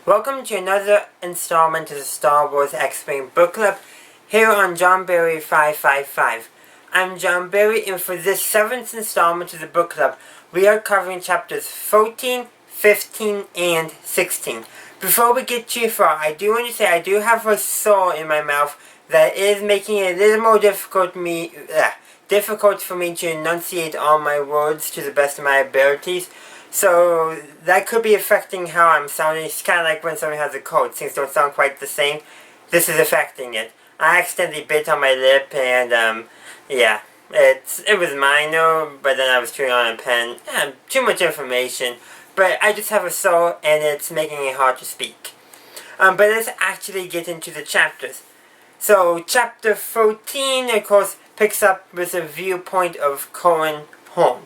Welcome to another installment of the Star Wars X-Wing Book Club here on John Berry 555. I'm John Berry, and for this 7th installment of the book club, we are covering chapters 14, 15, and 16. Before we get too far, I do want to say I do have a sore in my mouth that is making it a little more difficult for me to enunciate all my words to the best of my abilities. So that could be affecting how I'm sounding. It's kind of like when someone has a cold. Things don't sound quite the same. This is affecting it. I accidentally bit on my lip and yeah. It was minor, but then I was chewing on a pen. Too much information. But I just have a sore and it's making it hard to speak. But let's actually get into the chapters. So chapter 14, of course, picks up with a viewpoint of Cohen Horn.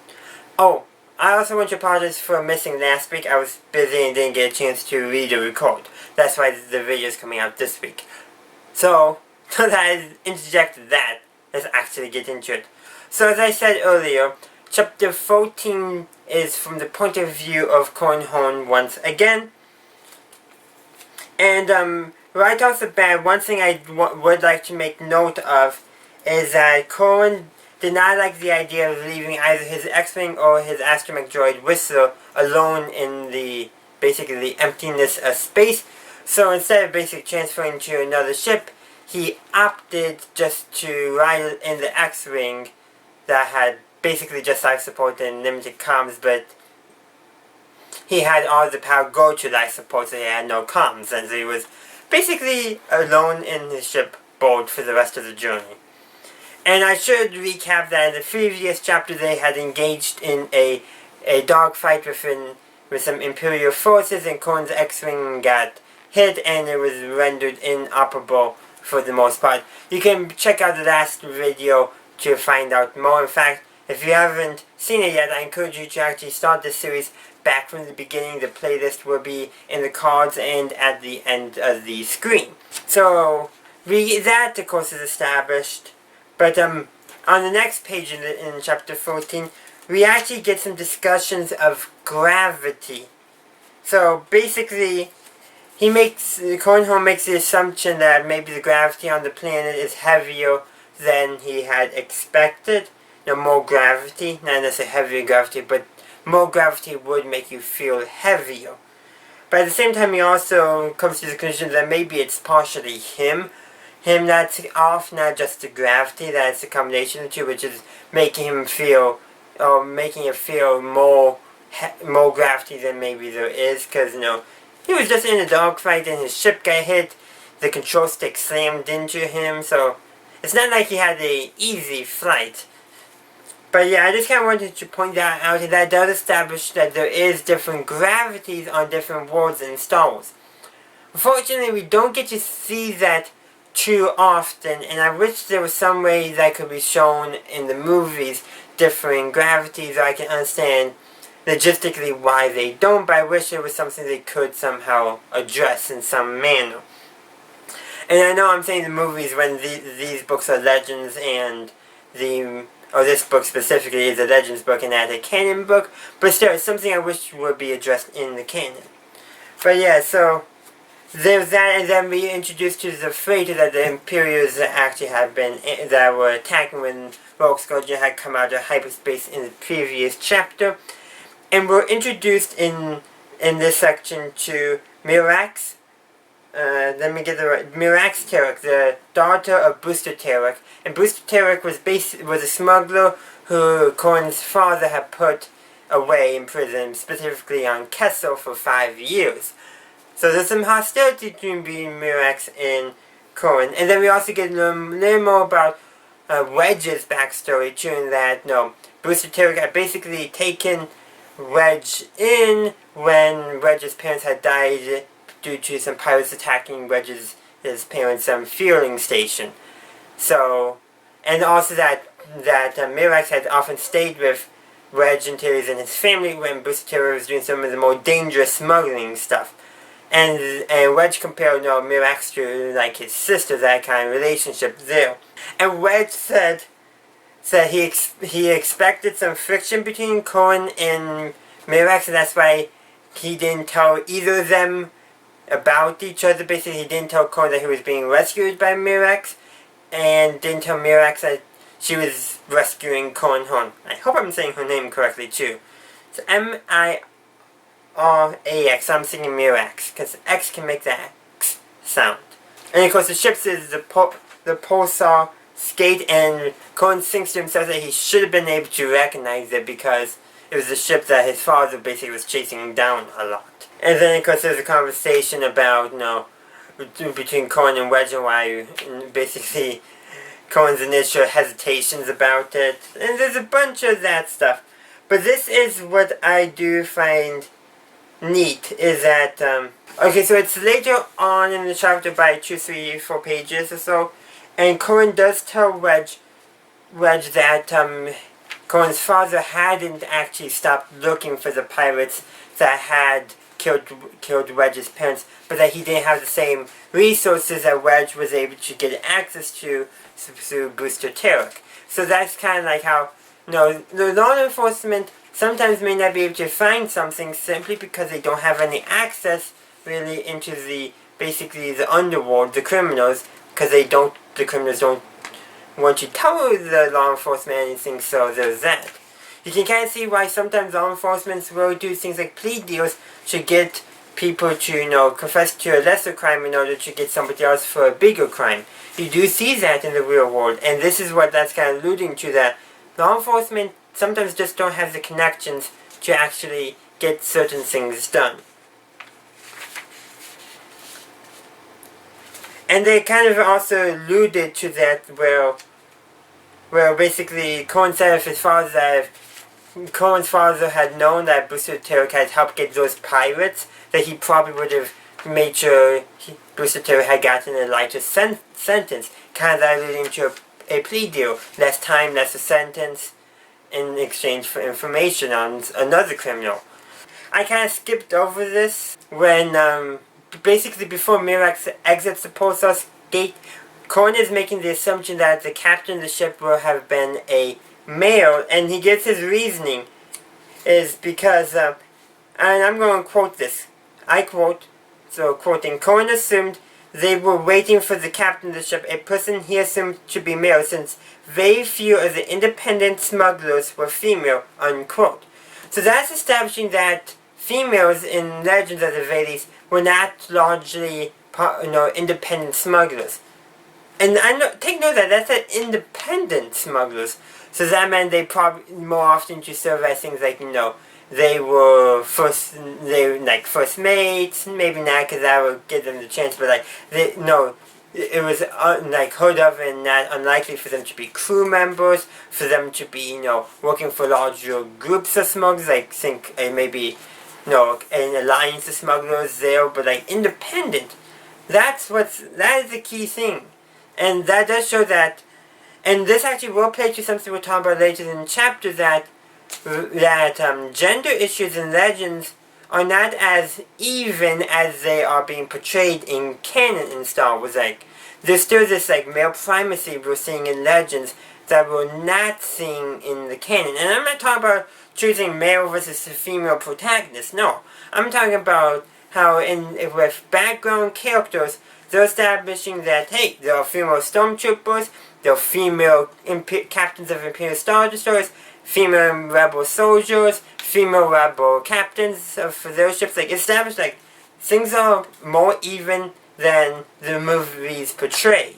Oh, I also want to apologize for missing last week. I was busy and didn't get a chance to read or record. That's why the video is coming out this week. So that I interjected that, let's actually get into it. So as I said earlier, chapter 14 is from the point of view of Cohen Horn once again. And right off the bat, one thing I would like to make note of is that Cohen did not like the idea of leaving either his X-Wing or his astromech droid Whistler alone in the emptiness of space. So instead of basically transferring to another ship, he opted just to ride in the X-Wing that had basically just life support and limited comms, but he had all the power go to life support, so he had no comms, and so he was basically alone in his ship board for the rest of the journey. And I should recap that in the previous chapter they had engaged in a dogfight with some Imperial forces, and Cohen's X-Wing got hit and it was rendered inoperable for the most part. You can check out the last video to find out more. In fact, if you haven't seen it yet, I encourage you to actually start this series back from the beginning. The playlist will be in the cards and at the end of the screen. So, that of course is established. But on the next page in chapter 14, we actually get some discussions of gravity. So basically, Cohen Horn makes the assumption that maybe the gravity on the planet is heavier than he had expected. More gravity, not necessarily heavier gravity, but more gravity would make you feel heavier. But at the same time, he also comes to the conclusion that maybe it's partially him that's off, not just the gravity, that's a combination of the two, which is making it feel more gravity than maybe there is, because, he was just in a dogfight and his ship got hit, the control stick slammed into him, so it's not like he had an easy flight. But yeah, I just kind of wanted to point that out, and that does establish that there is different gravities on different worlds in Star Wars. Unfortunately, we don't get to see that too often, and I wish there was some way that could be shown in the movies, differing gravities, so I can understand logistically why they don't, but I wish there was something they could somehow address in some manner. And I know I'm saying the movies when these books are legends, and this book specifically is a legends book and not a canon book, but still, it's something I wish would be addressed in the canon. But yeah, so there's that, and then we introduced to the freighter that the Imperials actually that were attacking when Rogue Squadron had come out of hyperspace in the previous chapter. And we're introduced in this section to Mirax. Mirax Terek, the daughter of Booster Terek. And Booster Terek was a smuggler who Cohen's father had put away in prison, specifically on Kessel, for 5 years. So there's some hostility between Mirax and Cohen. And then we also get a little more about Wedge's backstory, too, in that, Booster Terek had basically taken Wedge in when Wedge's parents had died due to some pirates attacking his parents' fueling station. So, and also that Mirax had often stayed with Wedge until he was in his family when Booster Terek was doing some of the more dangerous smuggling stuff. And Wedge compared Mirax to like his sister, that kind of relationship there. And Wedge said he expected some friction between Cohen and Mirax, and that's why he didn't tell either of them about each other. Basically, he didn't tell Cohen that he was being rescued by Mirax, and didn't tell Mirax that she was rescuing Cohen Hon. I hope I'm saying her name correctly too. It's M-I-R-A-X. I'm thinking Mirax, because X can make the X sound. And of course the ship is the pulsar skate, and Cohen thinks to himself that he should have been able to recognize it because it was the ship that his father basically was chasing down a lot. And then of course there's a conversation about, between Cohen and Wedge, and basically Cohen's initial hesitations about it. And there's a bunch of that stuff. But this is what I do find neat, is that, okay, so it's later on in the chapter by 2, 3, 4 pages or so, and Cohen does tell Wedge that, Cohen's father hadn't actually stopped looking for the pirates that had killed Wedge's parents, but that he didn't have the same resources that Wedge was able to get access to through Booster Terek. So that's kind of like how, the law enforcement sometimes may not be able to find something simply because they don't have any access really into basically the underworld, the criminals, because the criminals don't want to tell the law enforcement anything, so there's that. You can kind of see why sometimes law enforcement will do things like plea deals to get people to, confess to a lesser crime in order to get somebody else for a bigger crime. You do see that in the real world, and this is what that's kind of alluding to, that law enforcement sometimes just don't have the connections to actually get certain things done. And they kind of also alluded to that where basically Cohen said of his father that if Cohen's father had known that Booster Terek had helped get those pirates, that he probably would have made sure Booster Terek had gotten a lighter sentence, kind of alluding to a plea deal, less time, less a sentence, in exchange for information on another criminal. I kind of skipped over this when, basically before Mirax exits the pulsar gate, Cohen is making the assumption that the captain of the ship will have been a male, and he gives his reasoning is because, and I'm going to quote this, I quote, so quoting, Cohen assumed they were waiting for the captain of the ship, a person he assumed to be male, since very few of the independent smugglers were female, unquote. So that's establishing that females in Legends of the Vales were not largely, independent smugglers. And take note that that's independent smugglers. So that meant they probably more often to serve as things like, they were first mates, maybe not because that would give them the chance, but it was heard of and not unlikely for them to be crew members, for them to be, working for larger groups of smugglers, think maybe, an alliance of smugglers there, but independent. That is the key thing. And that does show that, and this actually will play to something we'll talk about later in the chapter, that gender issues in Legends are not as even as they are being portrayed in canon in Star Wars. There's still this male primacy we're seeing in Legends that we're not seeing in the canon. And I'm not talking about choosing male versus female protagonists, no. I'm talking about how with background characters, they're establishing that, hey, there are female stormtroopers, there are female captains of Imperial Star Destroyers, female rebel soldiers, female rebel captains for their ships. Established, things are more even than the movies portray.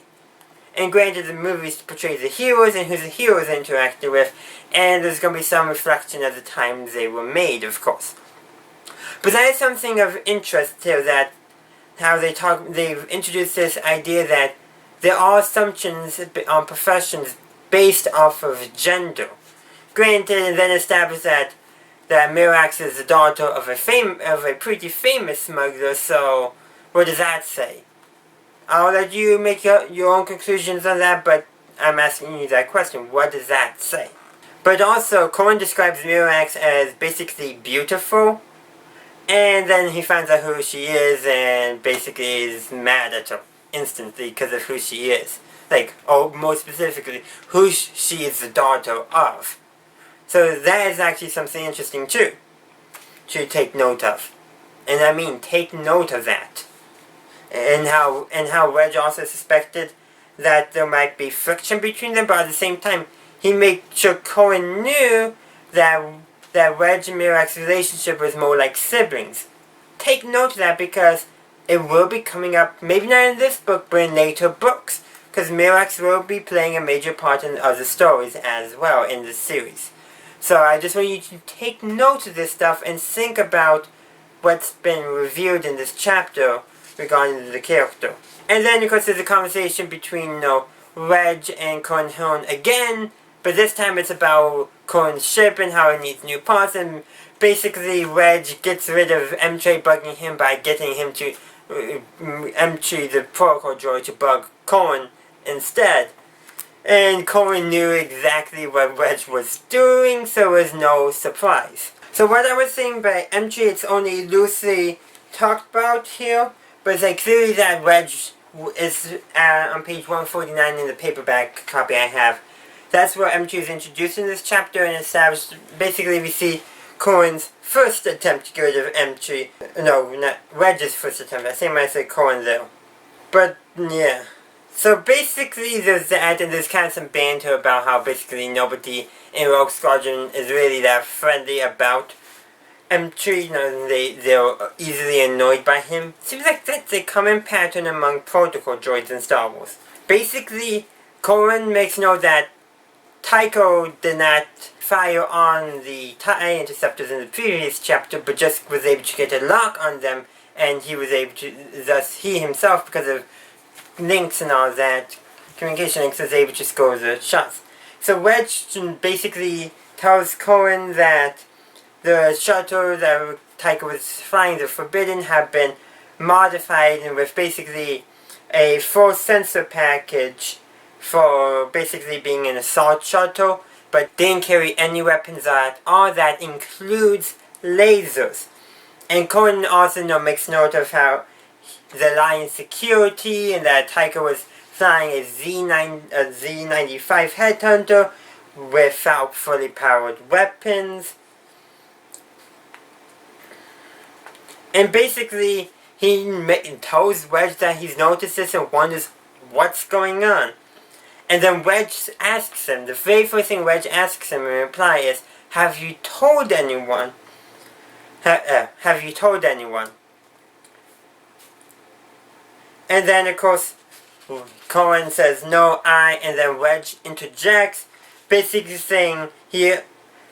And granted, the movies portray the heroes and who the heroes interacted with, and there's going to be some reflection of the times they were made, of course. But that is something of interest here, that how they've introduced this idea that there are assumptions on professions based off of gender. Granted, and then established that Mirax is the daughter of a pretty famous smuggler, so what does that say? I'll let you make your own conclusions on that, but I'm asking you that question. What does that say? But also, Cohen describes Mirax as basically beautiful, and then he finds out who she is and basically is mad at her instantly because of who she is. More specifically, who she is the daughter of. So that is actually something interesting too, to take note of. And I mean, take note of that. and how Wedge also suspected that there might be friction between them, but at the same time, he made sure Cohen knew that Wedge and Mirak's relationship was more like siblings. Take note of that because it will be coming up, maybe not in this book, but in later books, because Mirax will be playing a major part in other stories as well in the series. So I just want you to take note of this stuff and think about what's been revealed in this chapter regarding the character. And then, of course, there's a conversation between, Wedge and Cohen Horn again, but this time it's about Cohen's ship and how it needs new parts, and basically Wedge gets rid of M-Tray bugging him by getting him to M-Tray, the protocol droid, to bug Cohen instead. And Cohen knew exactly what Wedge was doing, so it was no surprise. So what I was saying by M-Tray, it's only loosely talked about here, but it's like clearly that Wedge is on page 149 in the paperback copy I have. That's where M-Tray is introduced in this chapter and established. Basically, we see Cohen's first attempt to get rid of M-Tray. No, not Wedge's first attempt. I think I said Cohen there. But, yeah. So basically, there's that, and there's kind of some banter about how basically nobody in Rogue Squadron is really that friendly about M-Tray. They're easily annoyed by him. Seems like that's a common pattern among protocol droids in Star Wars. Basically, Cohen makes note that Tycho did not fire on the TIE interceptors in the previous chapter, but just was able to get a lock on them, and he was able to, thus he himself, because of links and all that, communication links, was able to score the shots. So Wedge basically tells Cohen that the shuttle that Tycho was flying, the Forbidden, have been modified and with basically a full sensor package for basically being an assault shuttle, but didn't carry any weapons at all. That includes lasers. And Cohen also makes note of how the Alliance security and that Tycho was flying a Z95 Headhunter without fully powered weapons. And basically, he tells Wedge that he's noticed this and wonders what's going on. And then Wedge asks him, the very first thing Wedge asks him in reply is, have you told anyone? Have you told anyone? And then, of course, Cohen says, no, and then Wedge interjects, basically saying he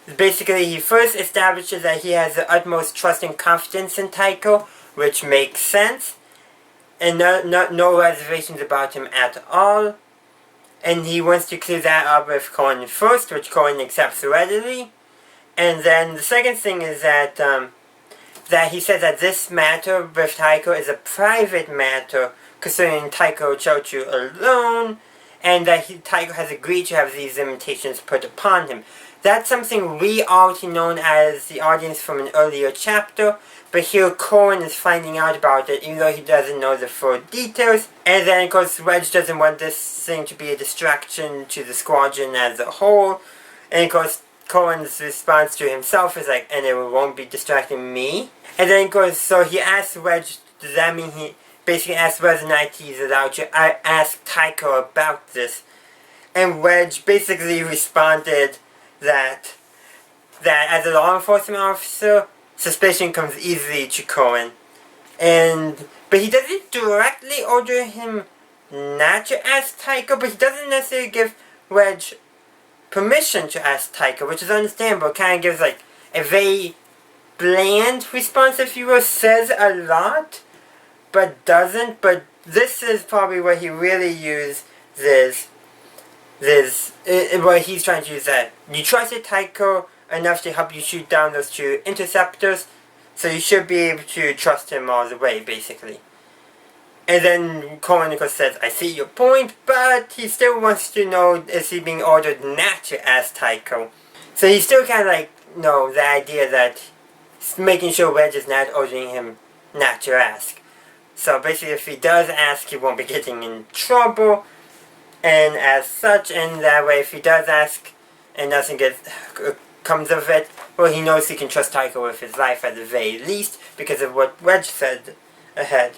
first establishes that he has the utmost trust and confidence in Tycho, which makes sense, and no reservations about him at all. And he wants to clear that up with Cohen first, which Cohen accepts readily. And then the second thing is that that he says that this matter with Tycho is a private matter concerning Tycho Chochu alone, and that Tycho has agreed to have these limitations put upon him. That's something we already known as the audience from an earlier chapter, but here Cohen is finding out about it even though he doesn't know the full details. And then of course Wedge doesn't want this thing to be a distraction to the squadron as a whole. And of course Cohen's response to himself is like, and it won't be distracting me. And then of course, so he asks Wedge, does that mean he basically asks whether or not he's allowed to ask Tycho about this. And Wedge basically responded that as a law enforcement officer, suspicion comes easily to Cohen. But he doesn't directly order him not to ask Tycho, but he doesn't necessarily give Wedge permission to ask Tycho, which is understandable. It kind of gives like a very bland response, if you will. Says a lot, but doesn't. But this is probably what he really used what he's trying to use, that you trusted Tycho enough to help you shoot down those two interceptors, so you should be able to trust him all the way, basically. And then Cohen, of course, says, I see your point, but he still wants to know, is he being ordered not to ask Tycho? So he's still kind of like, the idea that he's making sure Wedge is not ordering him not to ask. So basically, if he does ask, he won't be getting in trouble. And as such, and that way, if he does ask and nothing comes of it, well, he knows he can trust Tycho with his life at the very least, because of what Wedge said ahead.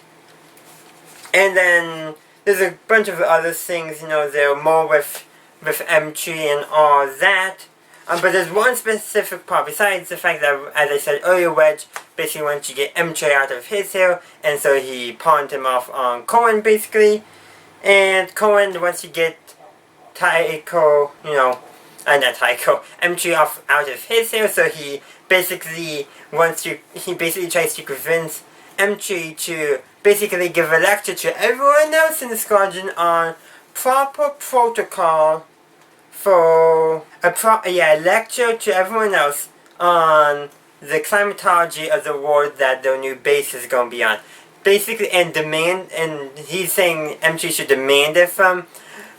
And then there's a bunch of other things, they're more with M3 and all that. But there's one specific part, besides the fact that, as I said earlier, Wedge basically wants to get M3 out of his hair, and so he pawned him off on Cohen, basically. And Cohen wants to get Taiko, not Taiko, M3 out of his hair, so he basically tries to convince M3 to basically give a lecture to everyone else in the squadron on proper protocol for a lecture to everyone else on the climatology of the world that their new base is going to be on. Basically, and he's saying M3 should demand it from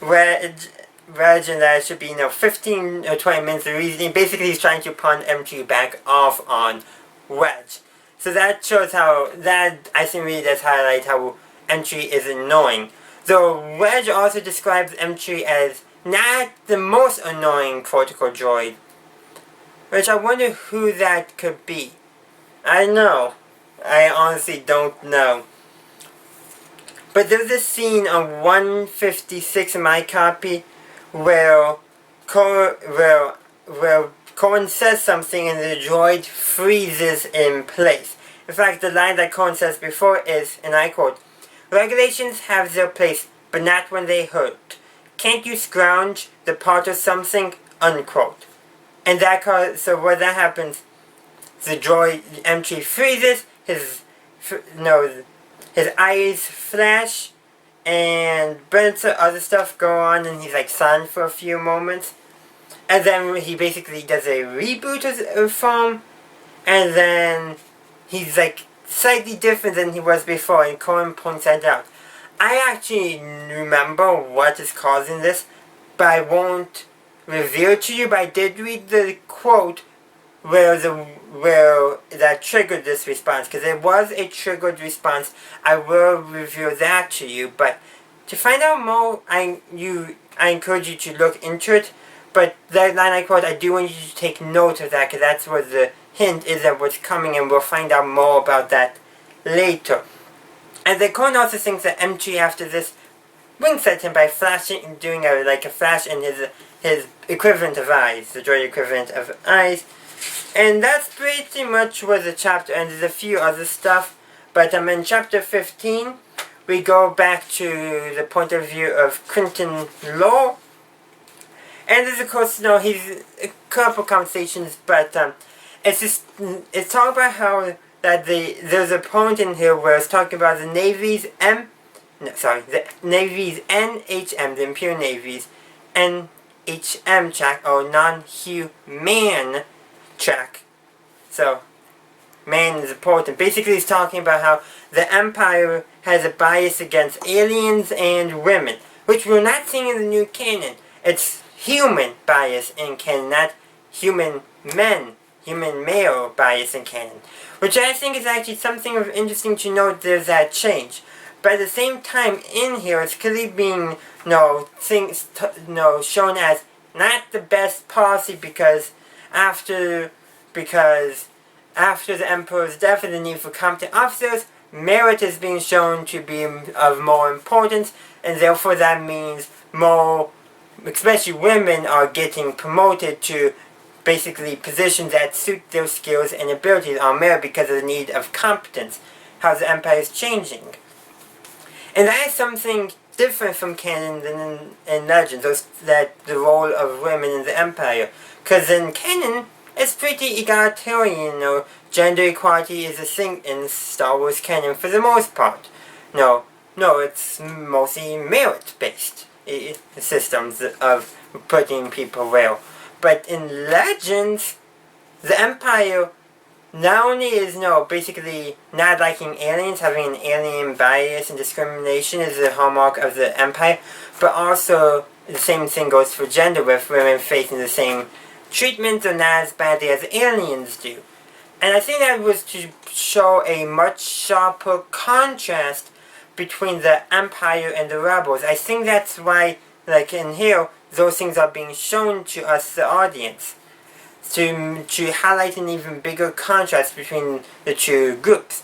Wedge, and that it should be, 15 or 20 minutes of reasoning. Basically, he's trying to pawn M3 back off on Wedge. So that shows I think really does highlight how M3 is annoying. Though Wedge also describes M3 as not the most annoying protocol droid, which I wonder who that could be. I don't know. I honestly don't know. But there's a scene on 156 in my copy where Cohen says something and the droid freezes in place. In fact, the line that Cohen says before is, and I quote, "Regulations have their place, but not when they hurt. Can't you scrounge the part of something?" Unquote. And so when that happens, the droid M3 freezes, his eyes flash, and bunch of other stuff go on, and he's like silent for a few moments. And then he basically does a reboot of form, and then he's like slightly different than he was before, and Cohen points that out. I actually remember what is causing this, but I won't reveal it to you, but I did read the quote where that triggered this response, because it was a triggered response. I will reveal that to you, but to find out more, I encourage you to look into it. But that line I quote, I do want you to take note of that, because that's where the hint is of what's coming, and we'll find out more about that later. And the Cohen also thinks that M3 after this winks at him by flashing, doing a flash in his equivalent of eyes, the droid equivalent of eyes. And that's pretty much where the chapter ends. There's a few other stuff, but in chapter 15, we go back to the point of view of Quentin Law. And there's, of course, he's a couple conversations, but it's talking about how that there's a point in here where it's talking about the Navy's the Navy's NHM, the Imperial Navy's NHM track, or non-human track. So, man is important. Basically, he's talking about how the Empire has a bias against aliens and women, which we're not seeing in the new canon. It's human bias in canon, not human male bias in canon. Which I think is actually something of interesting to note. There's that change. But at the same time, in here, it's clearly being, shown as not the best policy, because after the Emperor's death and the need for competent officers, merit is being shown to be of more importance, and therefore that means more, especially women, are getting promoted to basically positions that suit their skills and abilities on merit because of the need of competence. How the Empire is changing. And that is something different from canon than in Legends, that the role of women in the Empire. Because in canon, it's pretty egalitarian, gender equality is a thing in Star Wars canon for the most part. No, it's mostly merit-based systems of putting people well. But in Legends, the Empire not only is, basically not liking aliens, having an alien bias and discrimination is the hallmark of the Empire, but also the same thing goes for gender, with women facing the same treatment or not as badly as aliens do. And I think that was to show a much sharper contrast between the Empire and the Rebels. I think that's why, in here, those things are being shown to us, the audience, to highlight an even bigger contrast between the two groups.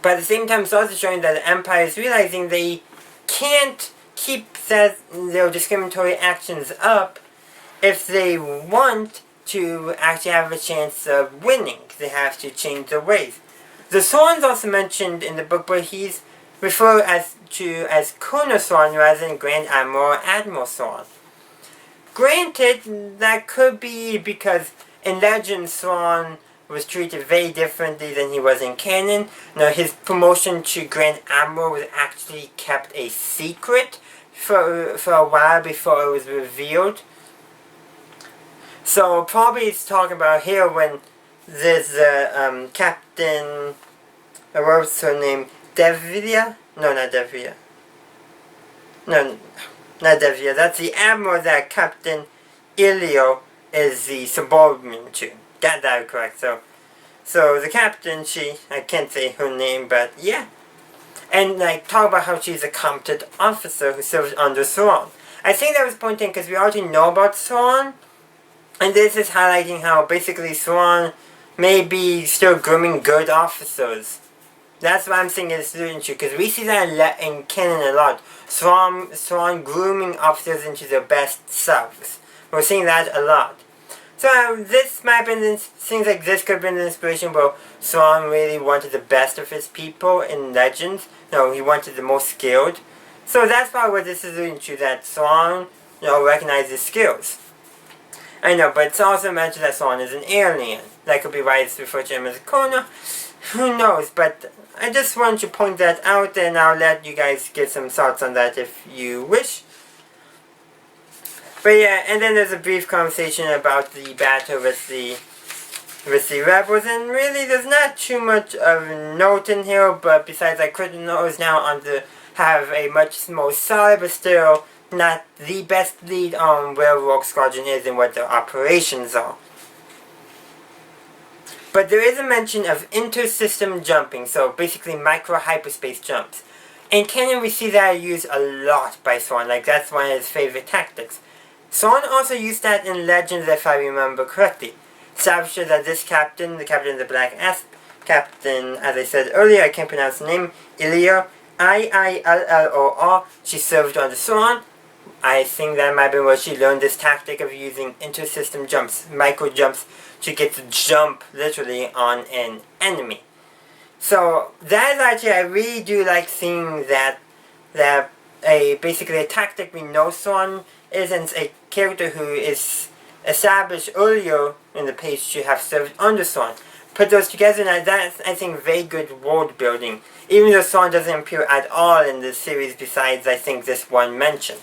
But at the same time, it's also showing that the Empire is realizing they can't keep their discriminatory actions up if they want to actually have a chance of winning. They have to change their ways. The Thrawn's also mentioned in the book, but he's referred to as Colonel Thrawn rather than Grand Admiral or Admiral Thrawn. Granted, that could be because in Legends, Thrawn was treated very differently than he was in canon. Now, his promotion to Grand Admiral was actually kept a secret for a while before it was revealed. So, probably it's talking about here when there's Captain, what's her name, Devia? No, not Devia. No, not Devia. That's the Admiral that Captain Ilio is the subordinate to. Got that correct. So the captain, I can't say her name, but yeah. And like, talk about how she's a competent officer who serves under Thrawn. I think that was pointing because we already know about Thrawn. And this is highlighting how basically Thrawn may be still grooming good officers. That's what I'm saying is alluding to, because we see that in canon a lot. Thrawn grooming officers into their best selves. We're seeing that a lot. So this might have been, things like this could have been an inspiration where Thrawn really wanted the best of his people in Legends. No, he wanted the most skilled. So that's probably what this is alluding to, that Thrawn, recognizes skills. I know, but it's also mentioned that Thrawn is an alien. That could be why it's referred to him as a Kona. Who knows, but I just wanted to point that out, and I'll let you guys get some thoughts on that if you wish. But yeah, and then there's a brief conversation about the battle with the rebels, and really there's not too much of a note in here, but besides Critical is now on to have a much more solid, but still not the best lead on where Rogue Squadron is and what their operations are. But there is a mention of inter-system jumping, so basically micro-hyperspace jumps. In canon we see that used a lot by Thrawn, like that's one of his favorite tactics. Thrawn also used that in Legends, if I remember correctly. Established that this captain, the captain of the Black Asp, Captain, as I said earlier, I can't pronounce the name, Ilio, I-I-L-L-O-R, she served under Thrawn. I think that might be where she learned this tactic of using inter-system jumps, micro jumps, to get to jump literally on an enemy. So that is actually, I really do like seeing that basically a tactic we know Thrawn isn't a character who is established earlier in the page to have served under Thrawn. Put those together, and that's, I think, very good world building. Even though Thrawn doesn't appear at all in the series besides, I think, this one mention.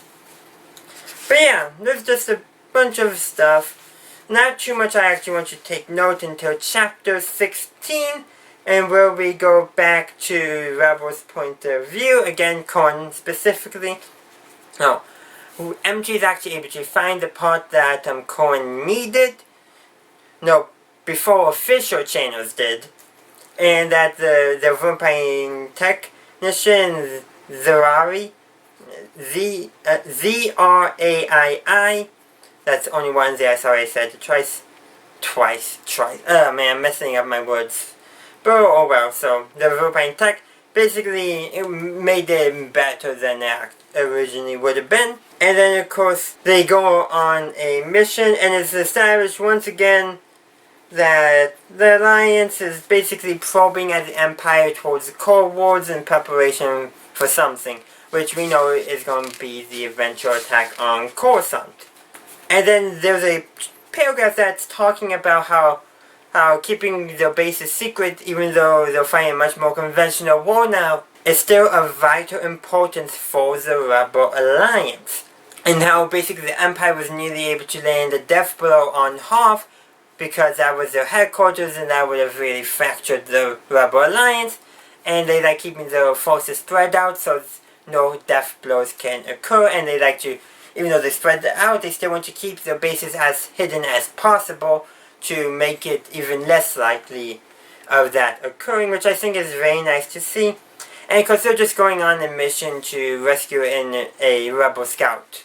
But yeah, there's just a bunch of stuff. Not too much I actually want you to take note until chapter 16, and where we go back to Rebel's point of view, again, Cohen specifically. Now, MG is actually able to find the part that Cohen needed. No, before official channels did. And that the vampire technician Zraii, Z-R-A-I-I, that's only one there, sorry I said it twice. Oh man, I'm messing up my words. But oh well, so the vampire tech basically it made it better than it originally would have been. And then of course they go on a mission, and it's established once again that the Alliance is basically probing at the Empire towards the Cold Wars in preparation for something, which we know is going to be the eventual attack on Coruscant. And then there's a paragraph that's talking about how keeping their bases secret, even though they're fighting a much more conventional war now, is still of vital importance for the Rebel Alliance. And how basically the Empire was nearly able to land a death blow on Hoth because that was their headquarters, and that would have really fractured the Rebel Alliance. And they like keeping their forces spread out so no death blows can occur, and they like to, even though they spread out, they still want to keep their bases as hidden as possible to make it even less likely of that occurring, which I think is very nice to see. And because they're just going on a mission to rescue a rebel scout,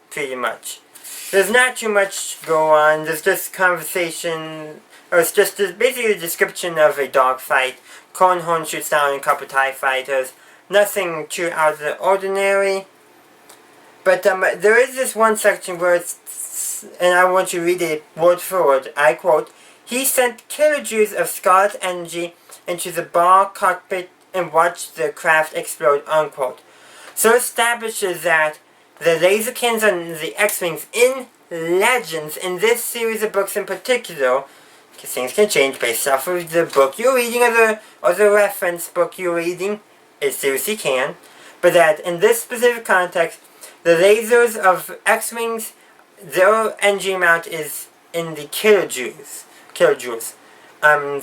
pretty much. There's not too much to go on, there's just conversation It's just basically a description of a dogfight. Colin Horn shoots down a couple TIE fighters. Nothing too out of the ordinary. But there is this one section where it's, and I want to read it word for word. I quote, "He sent kilojoules of scarlet energy into the bar cockpit and watched the craft explode," unquote. So it establishes that the laser cannons on the X-Wings in Legends, in this series of books in particular, because things can change based off of the book you're reading or the reference book you're reading, it seriously can, but that in this specific context, the lasers of X-Wings, their energy amount is in the kilojoules.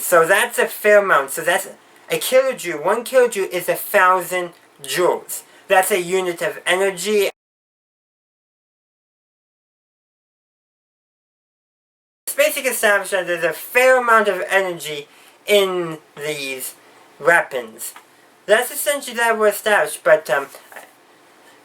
So that's a fair amount. So that's a kilojoule. 1 kilojoule is 1,000 joules. That's a unit of energy. It's basically established that there's a fair amount of energy in these weapons. That's essentially that we're established, but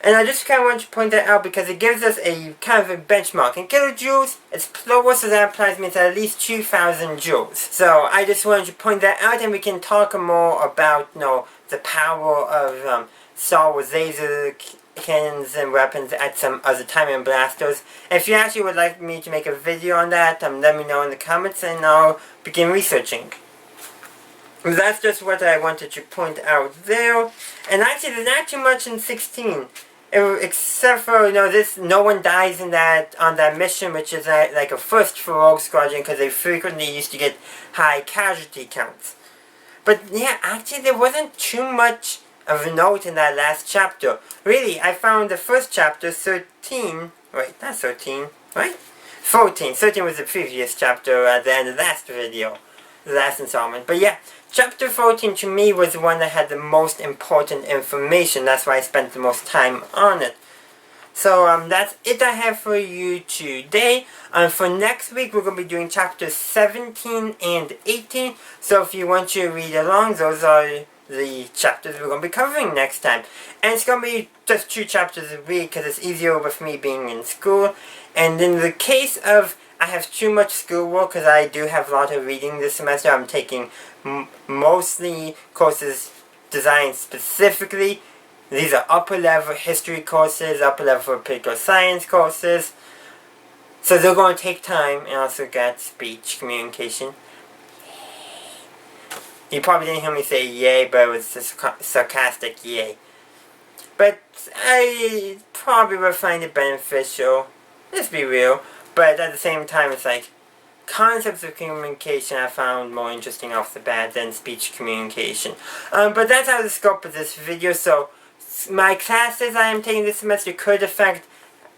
and I just kind of want to point that out because it gives us a kind of a benchmark. In kilojoules, it's plural, so that implies means at least 2,000 joules. So I just wanted to point that out, and we can talk more about, you know, the power of Star Wars laser cannons and weapons at some other time in blasters. If you actually would like me to make a video on that, let me know in the comments, and I'll begin researching. That's just what I wanted to point out there. And actually, there's not too much in 16. Except for, you know, no one dies in on that mission, which is like a first for Rogue Squadron, because they frequently used to get high casualty counts. But yeah, actually there wasn't too much of a note in that last chapter. Really, I found the first chapter, 13, wait, not 13, right? 14. 13 was the previous chapter at the end of the last video, the last installment. But yeah, Chapter 14 to me was the one that had the most important information. That's why I spent the most time on it. So that's it I have for you today. For next week we're going to be doing chapters 17 and 18. So if you want to read along, those are the chapters we're going to be covering next time. And it's going to be just 2 chapters a week because it's easier with me being in school. And in the case of I have too much schoolwork, because I do have a lot of reading this semester. I'm taking mostly courses designed specifically. These are upper level history courses, upper level political science courses. So they're going to take time, and also got speech communication. You probably didn't hear me say yay, but it was just sarcastic yay. But I probably would find it beneficial. Let's be real. But at the same time, it's like, concepts of communication I found more interesting off the bat than speech communication. But that's out of the scope of this video, so my classes I am taking this semester could affect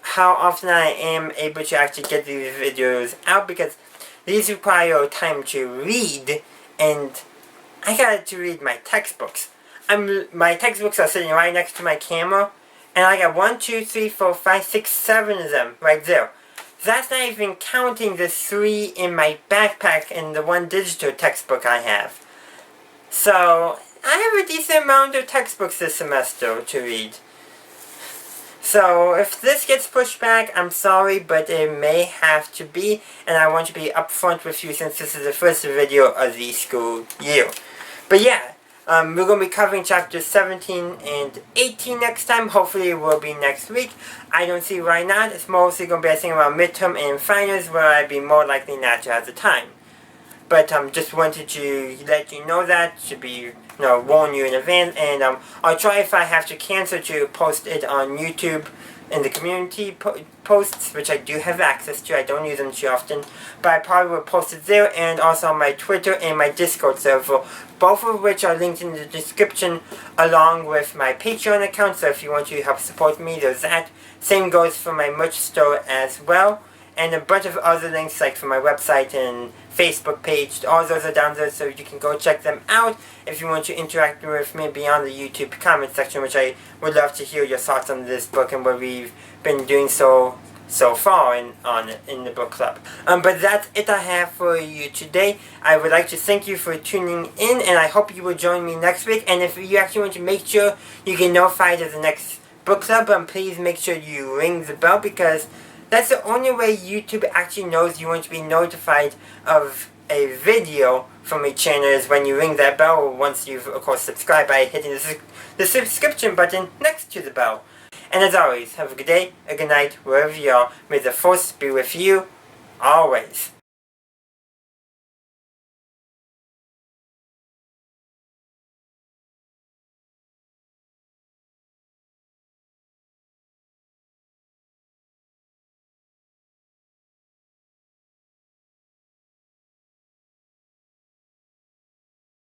how often I am able to actually get these videos out, because these require time to read, and I got to read my textbooks. My textbooks are sitting right next to my camera, and I got 1, 2, 3, 4, 5, 6, 7 of them right there. That's not even counting the 3 in my backpack and the 1 digital textbook I have. So, I have a decent amount of textbooks this semester to read. So, if this gets pushed back, I'm sorry, but it may have to be, and I want to be upfront with you since this is the first video of the school year. But yeah, we're going to be covering chapters 17 and 18 next time. Hopefully it will be next week. I don't see why not. It's mostly going to be a thing around midterm and finals where I'd be more likely not to have the time. But just wanted to let you know that, to be, warn you in advance. And I'll try, if I have to cancel, to post it on YouTube in the community posts, which I do have access to. I don't use them too often, but I probably will post it there, and also on my Twitter and my Discord server, both of which are linked in the description, along with my Patreon account. So if you want to help support me, there's that. Same goes for my merch store as well, and a bunch of other links, like for my website and Facebook page. All those are down there, so you can go check them out if you want to interact with me beyond the YouTube comment section, which I would love to hear your thoughts on this book and what we've been doing so far in the book club. But that's it I have for you today. I would like to thank you for tuning in, and I hope you will join me next week. And if you actually want to make sure you get notified of the next book club, please make sure you ring the bell, because that's the only way YouTube actually knows you want to be notified of a video from my channel is when you ring that bell once you've, of course, subscribed by hitting the subscription button next to the bell. And as always, have a good day, a good night, wherever you are. May the Force be with you, always.